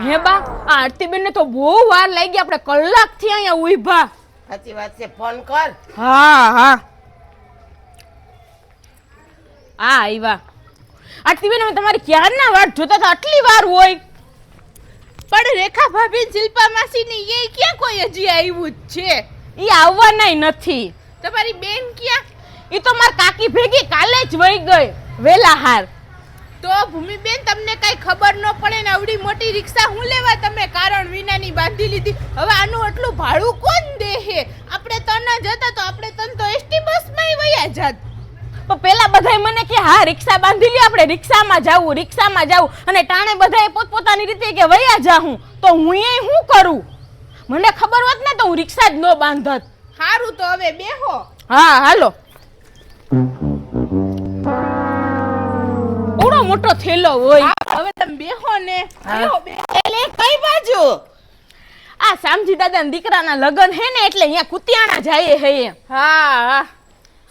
હે બા આ આરતીબેન ને તો બહુ વાર લાગી આપણે કલાકથી અહીંયા ઊભા સાચી વાત છે ફોન કર હા હા આવ્યા આરતીબેન અમે તમારી ક્યારના વાટ જોતા હતા આટલી વાર હોય પણ રેખા ભાભી શિલ્પા માસી ની એ ક્યાં કોઈ હજી આવ્યું જ છે ઈ આવવાનાય નથી તમારી બેન ક્યાં ઈ તો માર કાકી ભેગી કાલે જ વઈ ગઈ વેલા હાર તો ભૂમિબેન તમને કઈ ખબર ન પડે ને આવડી મોટી રિક્ષા હું લેવા તમે કારણ વિનાની બાંધી લીધી હવે આનું આટલું ભાડું કોણ દે હે આપણે તન જતા તો આપણે તન તો એસટી બસમાં વયા જાત તો પેલા બધાય મને કે હા રિક્ષા બાંધી લી આપણે રિક્ષામાં જાવું અને ટાણે બધાય પોતપોતાની રીતે કે વયા જાહું તો હું એ શું કરું મને ખબર હોત ને તો હું રિક્ષા જ ન બાંધત હારું તો હવે બેહો હા હાલો ઓડો મોટો થેલો હોય હવે તમે બેહો ને બેહો એટલે કઈ બાજુ આ શામજી દાદાના દીકરાના લગન હે ને એટલે અહીંયા કુતિયાણા જાય હે હા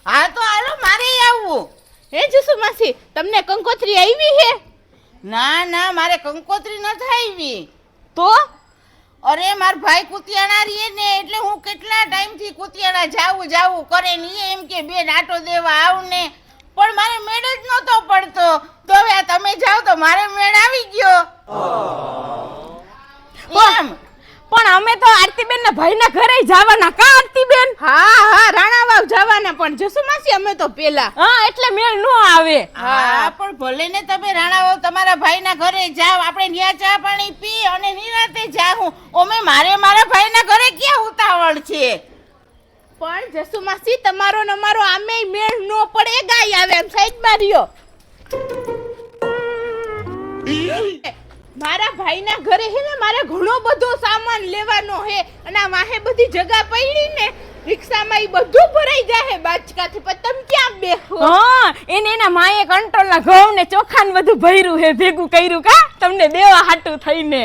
હા તો હાલો મારે આવવું હે જસુ માસી તમને કંકોત્રી આવી હે ના ના મારે કંકોત્રી ન આવી તો અરે માર ભાઈ કુતિયાણા રીએ ને એટલે હું કેટલા ટાઈમથી કુતિયાણા જાવું કરે ને ઈ એમ કે બેન આટો દેવા આવ ને પણ મારે મેળ જ નહોતો પડતો તો હવે આ તમે જાવ તો મારે મેળ આવી ગયો એમ પણ અમે તો આરતીબેન ના ભાઈના ઘરે જવાના કા આરતીબેન હા રાણાવાવ જવાના પણ જસુ માસી અમે તો પેલા હા એટલે મેળ નો આવે હા પણ ભલે ને તમે રાણાવાવ તમારા ભાઈના ઘરે જાવ આપણે ન્યા ચા પાણી પી અને નિરાતે જાહું ઓમે મારા ભાઈના ઘરે ક્યાં ઉતાવળ છે પણ જસુ માસી તમારો ને અમારો આમે મેળ નો પડે ગાય આવે એમ સાઈડ માં રહ્યો મારા ભાઈના ઘરે હે ને મારે ઘણો બધો સામાન લેવાનો હે અને આ વાહે બધી જગા પડી ને રિક્ષામાં ઈ બધું ભરાઈ જાહે બાચકાથી પણ તમે ક્યાં બેહો હા એને એના માએ કંટ્રોલ ના ઘઉં ને ચોખા ને બધું ભર્યું હે ભેગું કર્યું કા તમને દેવા હાટું થઈને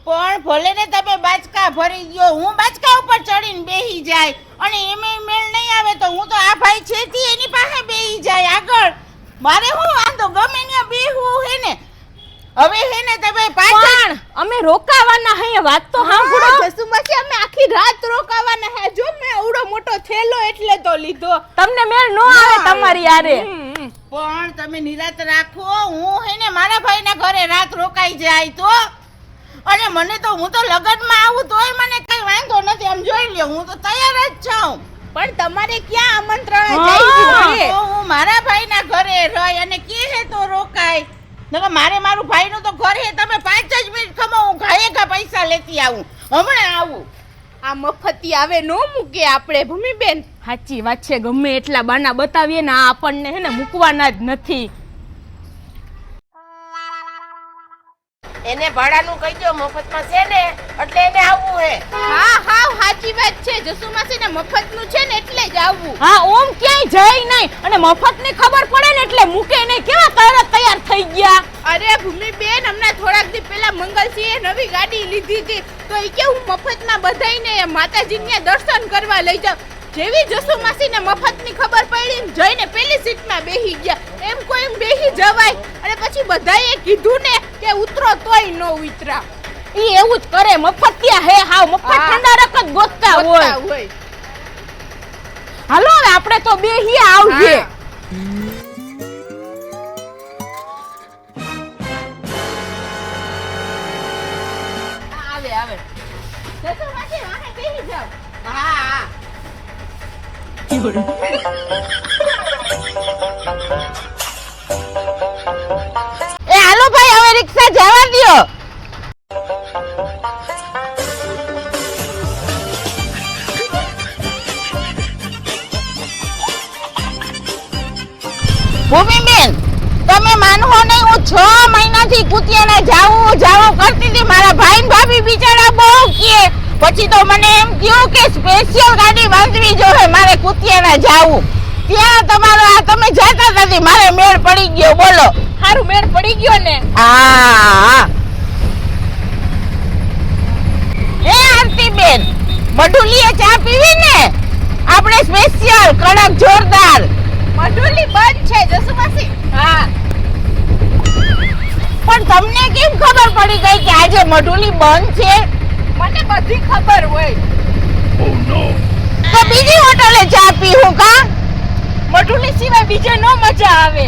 પણ ભલે ને તમે બાચકા ભરી ગયો હું બાચકા ઉપર ચડીને બેહી જાય અને એમે મેળ નહીં આવે તો હું તો આ ભાઈ છેથી એની પાસે બેહી જાય આગળ મારે હું વાંધો ગમે ત્યાં બેહવું હે ને હવે હે ને તમે પાછળ અમે રોકાવાના હે વાત તો સાંભળો જસુમાસી અમે આખી રાત રોકાવાના હે જો મેં આવડો મોટો થેલો એટલે તો લીધો તમને મેળ નો આવે તમારી યારે પણ તમે નિરાત રાખો હું હે ને મારા ભાઈના ઘરે રાત રોકાઈ જાય તો અને મને તો હું તો લગનમાં આવું તોય મને કઈ વાંધો નથી આમ જોઈ લ્યો હું તો તૈયાર જ છું પણ તમારે ક્યાં આમંત્રણ જાય તો હું મારા ભાઈના ઘરે રહી અને કે હે તો રોકાય નકર મારે મારું ભાઈનું તો ઘર હે તમે 5 જ મિનિટ ખમો હું ઘાયે પૈસા લેતી આવું હમણાં આવું આ મફતી આવે નો મૂકે આપણે ભૂમિબેન સાચી વાત છે ગમે એટલા બાના બતાવીએ ને આ આપણને હે ને મૂકવાના જ નથી એને ભાડાનું કહી દો મફતમાં છે ને એટલે એને આવવું હે હા સાચી વાત છે જસુમાસી ને મફતનું છે ને એટલે જ આવવું હા ઓમ ક્યાંય જાય નહીં અને મફતની ખબર પડે ને એટલે મૂકે નહીં કેવા તરત તૈયાર થઈ ગયા અરે ભૂમિબેન હમણાં થોડાક દી પહેલા મંગલસિંહે નવી ગાડી લીધી હતી તો એ કે હું મફતમાં બધાઈને માતાજીને દર્શન કરવા લઈ જાઉં જેવી જસુમાસી ને મફતની ખબર પડી ને જઈને પેલી સીટમાં બેહી ગયા એમ કોઈ બેહી જવાય અને પછી બધાએ કીધું ને કે ઉતરો તોય ન ઉતરા ઈ એવું જ કરે મફતિયા હે હાવ મફત ઠંડારક જ ગોતતા હોય હાલો હવે આપણે તો બેહીએ આવજે આવે જસુમાસી વાહે બેહી જાવ હા એ હાલો ભાઈ હવે રિક્ષા જવા દ્યો ભૂમિબેન તમે માનવો નહીં હું 6 મહિનાથી કુતિયાના જાવું કરતી હતી મારા ભાઈ ને ભાભી બિચારા બહુ કહે પછી તો મને એમ થયું કે સ્પેશિયલ ગાડી બાંધવી જોઈએ મારે કુતિયાના જાવું ત્યાં તમારો આ તમે જાતા નથી મારે મેળ પડી ગયો બોલો હારું મેળ પડી ગયો ને હા એ આરતીબેન મઢુલીએ ચા પીવી ને આપણે સ્પેશિયલ કડક જોરદાર મઢુલી બંધ છે જસુમાસી હા પણ તમને કેમ ખબર પડી ગઈ કે આજે મઢુલી બંધ છે? મને બધી ખબર હોય. તો બીજી હોટલે ચા પીવું કા? મઢુલી સિવાય બીજે નો મજા આવે.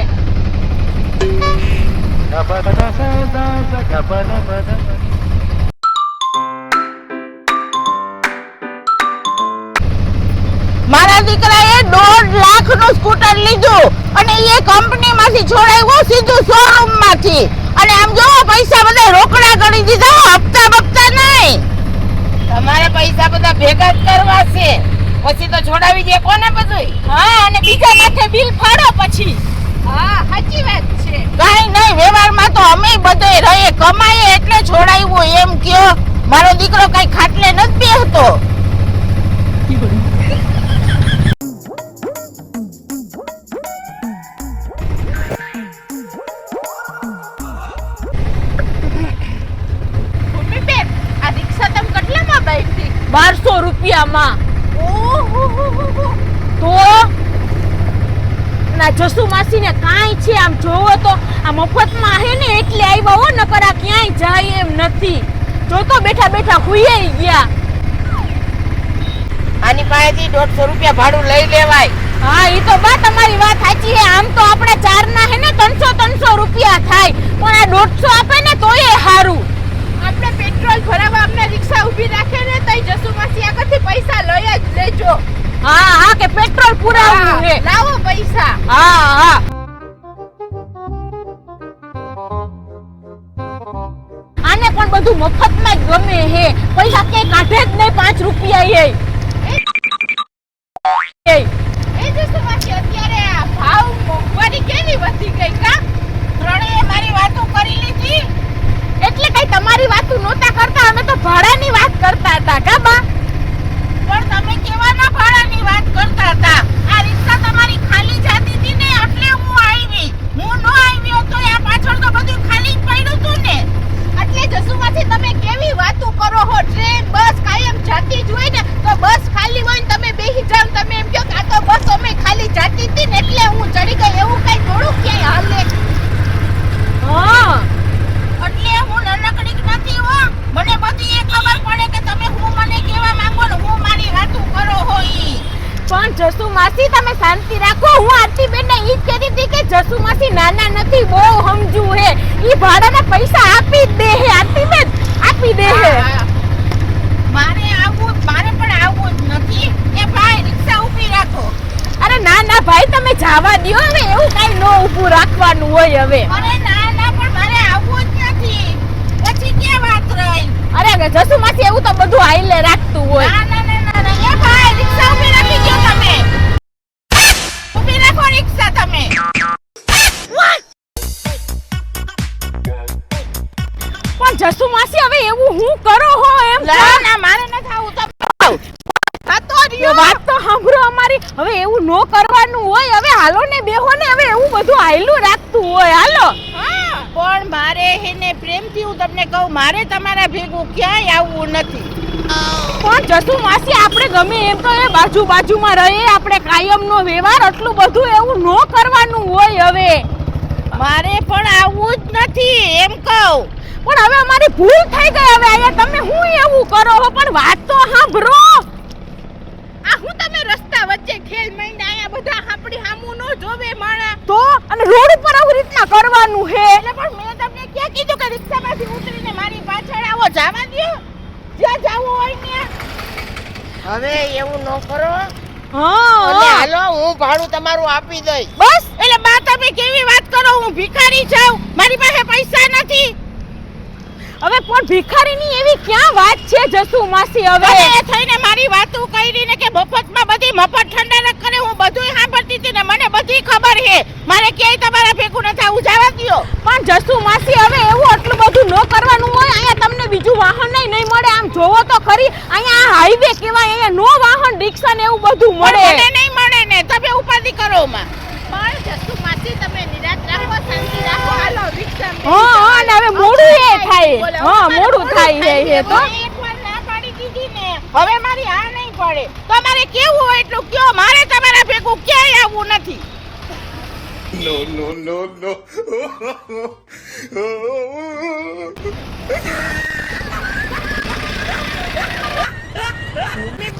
મારા દીકરાએ 1.5 લાખનું સ્કૂટર લીધું અને એ કંપનીમાંથી છોડાવ્યું સીધું શોરૂમમાંથી. અને આમ જો પૈસા બધા રોકડા કરી દીધા, હપ્તા બપ્તા નહીં. તમારે પૈસા બધા ભેગા જ કરવા છે, પછી તો છોડાવી દે કોને બધું. હા, અને બીજા માથે બિલ ફાડો પછી. હા, સાચી વાત છે. કાઈ નહીં, વ્યવહારમાં તો અમે બધે રહીએ, કમાઈએ એટલે છોડાવ્યું એમ કયો. મારો દીકરો કઈ ખાટલે નથી બેહતો. ભૂમિબેન, આ રિક્ષા તમે કેટલામાં બાંધી? 1200 રૂપિયામાં. ઓહો, તો ના જસુ માસીને કાંઈ છે આમ જોવો તો આ મફતમાં હે ને એટલે આવ્યા હો, નકર આ ક્યાંય જાય એમ નથી. જો તો બેઠા બેઠા હુઈ ગયા. આની પાસેથી 150 રૂપિયા ભાડું લઈ લેવાય. હા, ઈ તો બા તમારી વાત સાચી હે. આમ તો આપણે ચારના હે ને 300 રૂપિયા થાય, પણ આ 150 આપે ને તોય હારું. આપણે પેટ્રોલ ભરાવા અમને રિક્ષા ઊભી રાખે ને તઈ જસુ માસી આગળથી પૈસા લઈ જ લેજો. હા હા, કે પેટ્રોલ પુરાવવું હે. લાવો પૈસા. હા હા. આને પણ બધું મફતમાં જ ગમે હે. પૈસા કે કાઢે જ નહીં 5 રૂપિયા એ. એ જસુ માસી અત્યારે આ ભાવ મોંઘવારી કેવી વધી ગઈ કા? ત્રણેય મારી વાતો કરી લીધી. એટલે કઈ તમારી વાતો નહોતા કરતા, અમે તો ભાડાની વાત કરતા હતા કા બા? પણ તમે કેવાના ભાડાની વાત કરતા હતા? આ રિક્ષા તમારી ખાલી જાતી હતી ને એટલે હું આવી. હું ન આવ્યો તો આ પાછળ તો બધું ખાલી જ પડ્યું હતું ને. એટલે જસુ માસી તમે કેવી વાતો કરો હો? ટ્રેન બસ કાયમ જાતી જ હોય ને, તો બસ ખાલી હોય ને તમે બેહી જાવ, તમે એમ કહો કે આ તો બસ અમે ખાલી જાતી હતી ને એટલે હું ચડી ગઈ. એવું કઈ થોડું ક્યાંય હાલે. હા, એટલે હું નનકડી નથી હો. મને બધી એ ખબર પડે કે તમે હું મને કેવા માંગો ને હું મારી વાતો કરો હો ઈ. પણ જસુ માસી તમે શાંતિ રાખો. હું આરતીબેનને ઈ જ કહેતી હતી કે જસુ માસી નાના નથી, બહુ સમજુ હે. ઈ ભાડાના પૈસા આપી જ દે હે આરતીબેન, આપી દે હે. મારે પણ આવવું જ નથી. એ ભાઈ રિક્ષા ઊભી રાખો. અરે ના ના ભાઈ, તમે જવા દ્યો હવે. એવું કઈ નો ઊભું રાખવાનું હોય હવે. અરે ના પણ મારે આવવું જ નથી. પછી ક્યાં વાત રહી? અરે જસુ માસી એવું તો બધું હાઈલે રાખતું હોય. ના. એ ભાઈ રિક્ષા ઊભી રાખી દો તમે. ઊભી રાખો રિક્ષા તમે. પણ જસુ માસી હવે એવું હું કરો હો એમ? ના મારે નથી આવું તો. થતો એ રહ્યો. વાત તો સાંભળો અમારી. હવે એવું નો કરવાનું હોય. હવે હાલો ને બેહો ને. હવે એવું બધું હાઈલું રાખતું હોય. હાલો. પણ મારે હેને પ્રેમથી હું તમને કહું, મારે તમારા ભેગું ક્યાંય આવવું નથી. પણ જસુ માસી આપણે ગમે એમ તો એ બાજુમાં રહીએ, આપણે કાયમનો વ્યવહાર, એટલું બધું એવું નો કરવાનું હોય હવે. મારે પણ આવવું જ નથી એમ કહું. પણ હવે અમારી ભૂલ થઈ ગઈ. હવે અહીંયા તમે હું એવું કરો હો? પણ વાત તો સાંભળો. આ હું તમે રસ્તા વચ્ચે ખેલ માંડ્યા? અહીંયા બધા આપણી સામું નો જોવે માણા. તો અને રોડ ઉપર આવી રીતના કરવાનું હે. એટલે પણ મેં તમને ક્યાં કીધું કે રિક્ષામાંથી ઉતરીને મારી પાછળ આવો? જવા દ્યો, જ્યાં જાવું હોય ત્યાં. હવે એવું ન કરો. હા હાલો હું ભાડું તમારું આપી દઈશ. બસ. એટલે બા તમે કેવી વાત કરો? હું ભિખારી છું, મારી પાસે પૈસા નથી. હવે પણ ભિખારીની એવી ક્યાં વાત છે જસુ માસી? હવે હવે એ થઈને મારી વાતો કરીને કે મફતમાં બધી મફત ઠંડા કરે, હું બધુંય સાંભળતી હતી ને મને બધી ખબર છે. મારે ક્યાંય તમારા ભેગું નથી આવું. જવા દ્યો. પણ જસુ માસી હવે એવું આટલું બધું ન કરવાનું હોય. અહીંયા તમને બીજું વાહન નહીં મળે. આમ જોવો તો ખરી, અહીંયા આ હાઈવે કહેવાય. અહીંયા નો વાહન, રિક્ષા ને એવું બધું મળે. મને નહીં મળે ને, તમે ઉપાધિ કરો માં. પણ જસુ માસી તમે નિરાત રાખો, શાંતિ રાખો. હાલો રિક્ષા હા અને હવે મોડું એ થાય. હા મોડું થાય હે તો. એકવાર ના પાડી દીધી ને, હવે મારી આ નહીં પડે. તમારે કેવું હોય એટલું કયો, મારે તમારા ભેગું ક્યાંય આવવું નથી.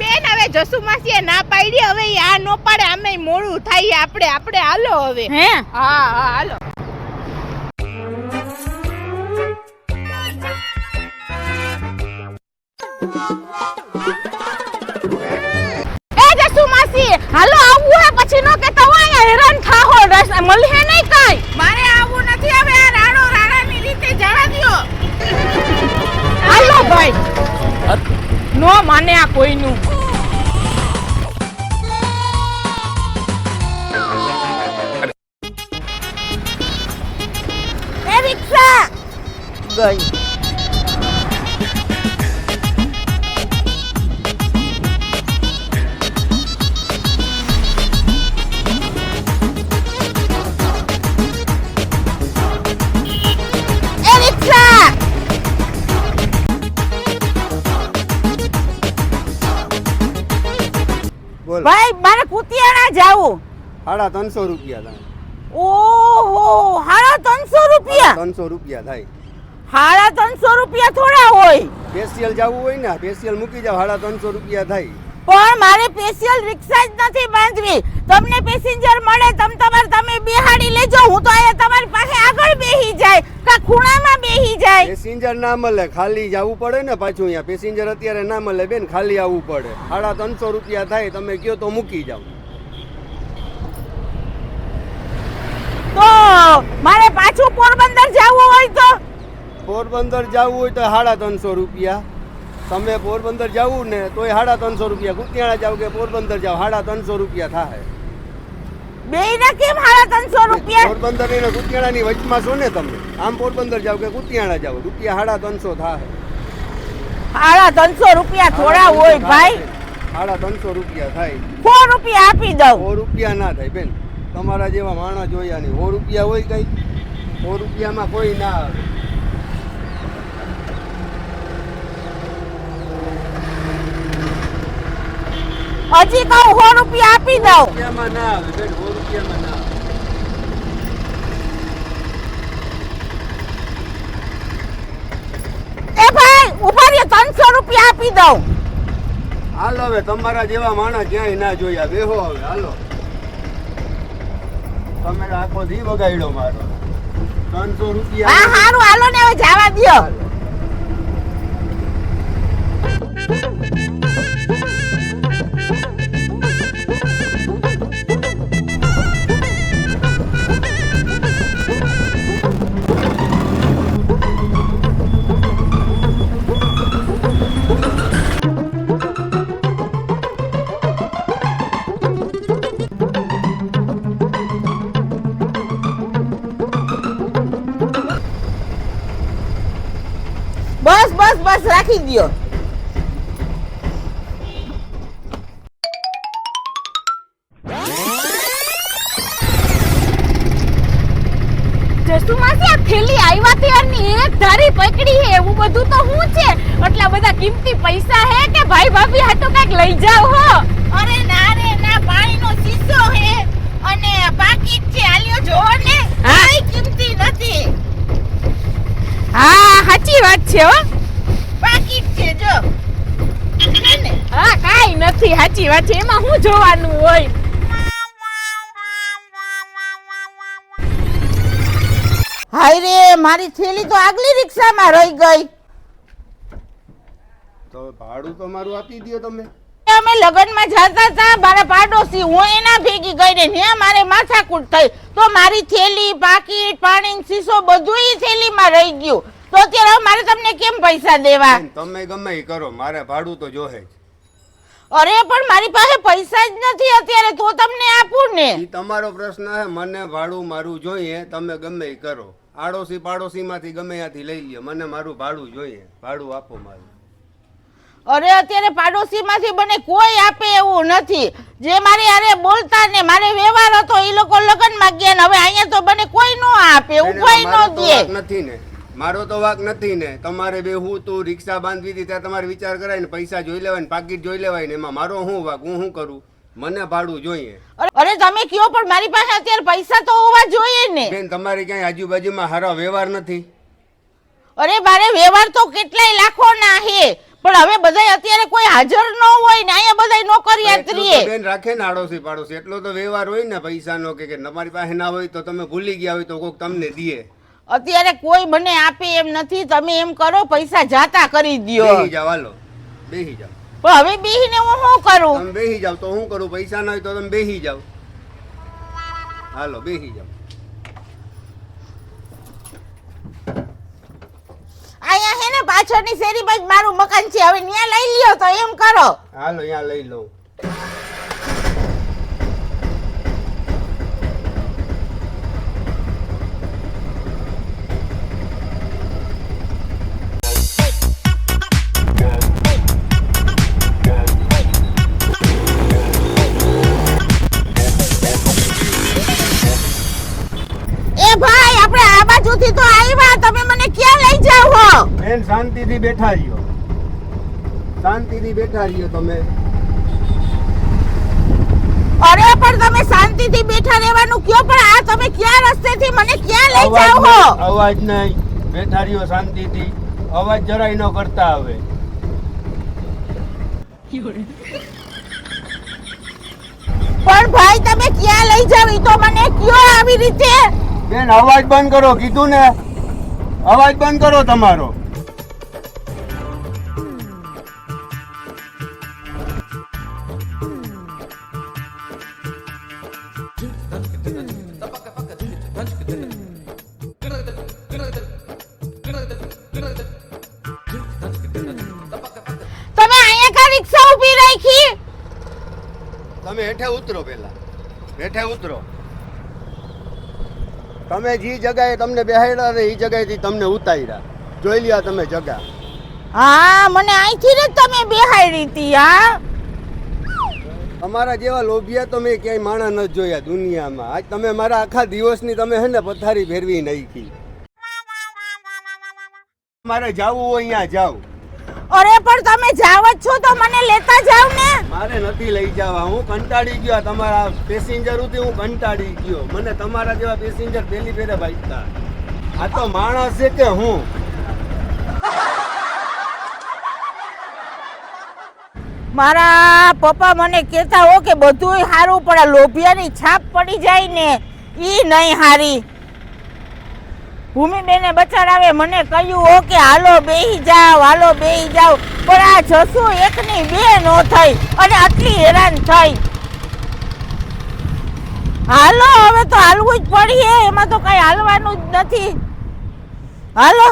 બેન હવે જસુ માસીએ ના પાડી, હવે ઈ આ નો પાડે, આમે મોડું થાય, આપણે હાલો હવે. હે હા હાલો. એ જસુ માસી હાલો આવું હે, પછી નો કે તો અહીંયા હેરાન થાહો, રસ મળે નહીં કાઈ. મારે આવું નથી, હવે આ રાણાની રીતે જવા દ્યો. હાલો ભાઈ, નો માને આ કોઈનું. એ રિક્ષા ગઈ. એ રિક્ષા બોલ. ભાઈ મારે કુતિયાણા જાવું. 350 રૂપિયા થાય. ઓહો 350 રૂપિયા. 300 રૂપિયા થાય. 350 રૂપિયા થોડા હોય. સ્પેશિયલ જવું હોય ને, સ્પેશિયલ મૂકી જાવ 350 રૂપિયા થાય. પણ મારે સ્પેશિયલ રિક્ષા જ નથી બાંધવી. તમને પેસેન્જર મળે તમે બેહાડી લેજો, હું તો અહીંયા તમારી પાસે આગળ બેહી જાય કા ખૂણામાં બેહી જાય. પેસેન્જર ના મળે, ખાલી જવું પડે ને પાછું. અહીંયા પેસેન્જર અત્યારે ના મળે બેન, ખાલી આવવું પડે. 350 રૂપિયા થાય, તમે કયો તો મૂકી જાવ. તો મારે પાછું પોરબંદર જવું હોય તો પોરબંદર જવું હોય તો 350 રૂપિયા. તમે પોરબંદર જવું ને તોય 350 રૂપિયા. કુતિયાણા જાવ કે પોરબંદર જાવ 350 રૂપિયા થાય. બેયના કેમ 350 રૂપિયા? પોરબંદર અને કુતિયાણા ની વચમાં છો ને તમે. આમ પોરબંદર જાવ કે કુતિયાણા જાવ, રૂપિયા 350 થાય. 350 રૂપિયા થોડા હોય ભાઈ. 350 રૂપિયા થાય. 100 રૂપિયા આપી દઉં. 100 રૂપિયા ના થાય બેન, તમારા જેવા માણસ જોયા નહીં. 100 રૂપિયા હોય કઈ? 100 રૂપિયામાં કોઈ ના આવે. હજી કહું 100 રૂપિયા આપી દઉં. રૂપિયામાં ના આવે બેન, 100 રૂપિયામાં ના આવે. એ ભાઈ ઉભા રહ્યો, 300 રૂપિયા આપી દઉં. હાલો હવે, તમારા જેવા માણસ ક્યાંય ના જોયા. બેહો હવે, હાલો. તમે આખો દી બગાડ્યો મારો. 300 રૂપિયા. હા હારું હાલો ને હવે જવા દ્યો. બસ રાખી દ્યો. જસુ માસી આ થેલી આવ્યા ત્યારની એક ધારી પકડી હે, એવું બધું તો શું છે? આટલા બધા કિંમતી પૈસા હે કે ભાઈ ભાભી હાટો કઈક લઈ જાવ હો. અરે ના રે ના, પાણીનો શીશો હે અને પાકીટ છે, આલ્યો જોવો ને. કાઈ કિંમતી નથી. હા સાચી વાત છે હો. પાકીટ છે જો. હા કાઈ નથી, સાચી વાત છે, એમાં શું જોવાનું હોય. હાય રે, મારી થેલી તો આગલી રિક્ષામાં રહી ગઈ. તો ભાડું તો મારું આપી દો તમે. અમે લગનમાં જતા હતા, મારા પાડોશી, હું એના ભેગી ગઈ ને મારે માથાકૂટ થઈ, તો મારી થેલી પાકીટ પાણીનો શીશો બધું ઈ થેલીમાં રહી ગયું. તો અત્યારે મારે તમને કેમ પૈસા દેવા? તમે ગમે ઈ કરો, મારે ભાડું તો જોહે જ. અરે પણ મારી પાસે પૈસા જ નથી અત્યારે, તો તમને આપું ને. ઈ તમારો પ્રશ્ન છે, મને ભાડું મારું જોઈએ. તમે ગમે ઈ કરો, આડોશી પાડોશી માંથી ગમે ત્યાંથી લઈ લ્યો, મને મારું ભાડું જોઈએ. ભાડું આપો મારું. અરે અત્યારે પાડોશી માંથી મને કોઈ આપે એવું નથી. જે મારી હારે બોલતા ને મારે વ્યવહાર હતો એ લોકો લગનમાં ગયા ને હવે અહીંયા તો મને કોઈ નો આપે, ઉપાય નો દે. નથી ને, મારો તો વાક નથી ને. તમારે બે હું તું રિક્ષા બાંધવી હતી ત્યાં તમારે વિચાર કરાય ને, પૈસા જોઈ લેવાય ને પાકીટ જોઈ લેવાય ને, એમાં મારો શું વાક? હું શું કરું? મને ભાડું જોઈએ. અરે તમે કયો પણ મારી પાસે અત્યારે પૈસા તો હોવા જોઈએ ને. બેન તમારી ક્યાંય આજુબાજુમાં સારા વ્યવહાર નથી? અરે મારે વ્યવહાર તો કેટલાય લાખો ના હે, પણ હવે બધાય અત્યારે કોઈ હાજર ન હોય ને અહીંયા બધાય નોકરિયાત એટલું રીએ. તો બેન રાખે ને આડોશી પાડોશી, એટલો તો વ્યવહાર હોય ને પૈસાનો કે તમારી પાસે ના હોય તો તમે ભૂલી ગયા હોય તો કોક તમને દે. અત્યારે કોઈ મને આપે એમ નથી. તમે એમ કરો પૈસા જાતા કરી દ્યો. બેહી જાવ, હાલો બેહી જાવ. પણ હવે બીહીને હું શું કરું? તમે બેહી જાવ તો હું કરું? પૈસા ના હોય તો તમે બેહી જાવ. હાલો બેહી જાવ. અહીંયા હે ને પાછળની શેરી બાજુ મારું મકાન છે, હવે ન્યા લઈ લ્યો તો એમ કરો. હાલો અહીંયા લઈ લઉં. એ ભાઈ આપણે આ બાજુથી તો આવ્યા, તમે મને ક્યાં લઈ જાવ છો? બેન શાંતિથી બેઠા રહ્યો, શાંતિથી બેઠા રહ્યો તમે. અરે પણ તમે શાંતિથી બેઠા રહેવાનું કયો, પણ આ તમે ક્યાં રસ્તેથી મને ક્યાં લઈ જાવ છો? અવાજ નહીં, બેઠા રહ્યો શાંતિથી. અવાજ જરાય ન કરતા હવે. પણ ભાઈ તમે ક્યાં લઈ જાવ ઈ તો મને કયો આવી રીતે. બેન અવાજ બંધ કરો કીધું ને, અવાજ બંધ કરો તમારો. તમે અહીંયા કા રિક્ષા ઊભી રાખી? તમે હેઠે ઉતરો, પેલા હેઠે ઉતરો. તમે જે જગાએ તમને બેહાડ્યા ને એ જગાએથી તમને ઉતાર્યા. જોઈ લ્યા તમે જગા. હા મને અહીંથી જ તમે બેહાડી હતી. હા અમારા જેવા લોભિયા તો મેં ક્યાંય માણા નથી જોયા દુનિયામાં. આજ તમે મારા આખા દિવસની તમે હે ને પથારી ફેરવી નાખી. મારે જાવું હોય અહીંયા જાવ. અરે પણ તમે જાવ જ છો તો મને લેતા જાવ ને. મારે નથી લઈ જવા, હું કંટાળી ગયો. તમારા પેસેન્જર ઉથી હું કંટાળી ગયો. મને તમારા જેવા પેસેન્જર પહેલી ફેરે ભાઈતા. આ તો માણસ છે કે હું? મારા પપ્પા મને કહેતા હો કે બધુંય સારું પણ આ લોભિયાની છાપ પડી જાય ને ઈ નહીં હારી. ભૂમિબેને બચારાવે મને કહ્યું હો કે હાલો બેહી જાવ, હાલો બેહી જાવ, પણ આ જસુ એકની બે નો થઈ અને આટલી હેરાન થઈ. હાલો હવે તો હાલવું જ પડીએ, એમાં તો કઈ હાલવાનું જ નથી. હાલો